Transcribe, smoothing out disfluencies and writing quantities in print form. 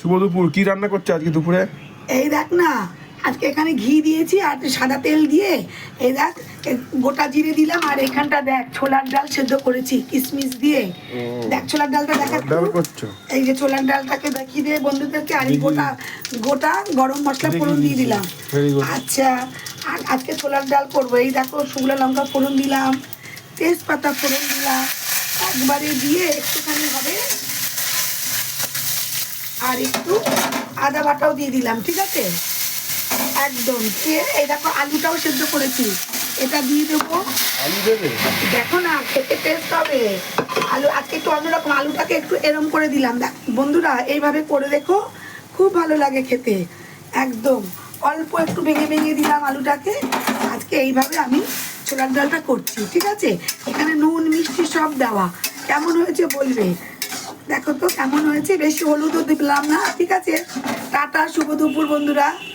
শুভ দুপুর। কি রান্না করছো আজকে দুপুরে? এই দেখ না, আজকে এখানে ঘি দিয়েছি আর সাদা তেল দিয়ে এই দেখ গোটা জিরে দিলাম, আর এখানটা দেখ ছোলার ডাল সেদ্ধ করেছি কিশমিশ দিয়ে। দেখ ছোলার ডালটা দেখা, ডাল করছো? এই যে ছোলার ডালটাকে দেখিয়ে দিয়ে বন্ধুদেরকে, আর এই গোটা গোটা গরম মশলা ফোড়ন দিয়ে দিলাম। আচ্ছা, আর আজকে ছোলার ডাল করবো। এই দেখো শুকনো লঙ্কা ফোড়ন দিলাম, তেজপাতা ফোড়ন দিলাম, একবারে দিয়ে একটুখানি হবে, আর একটু আদা বাটাও দিয়ে দিলাম, ঠিক আছে একদম। এই দেখো আলুটাও সেদ্ধ করেছি, এটা দিয়ে দেবো। আলু দেবে? দেখো না, খেতে টেস্ট হবে। আলু আজকে একটু অন্যরকম, আলুটাকে একটু এরম করে দিলাম। দেখ বন্ধুরা, এইভাবে করে দেখো, খুব ভালো লাগে খেতে। একদম অল্প একটু ভেঙে ভেঙে দিলাম আলুটাকে। আজকে এইভাবে আমি ছোলার ডালটা করছি, ঠিক আছে। এখানে নুন মিষ্টি সব দেওয়া। কেমন হয়েছে বলবে, দেখো তো কেমন হয়েছে। বেশি হলুদও দিলাম না, ঠিক আছে। টাটা, শুভ দুপুর বন্ধুরা।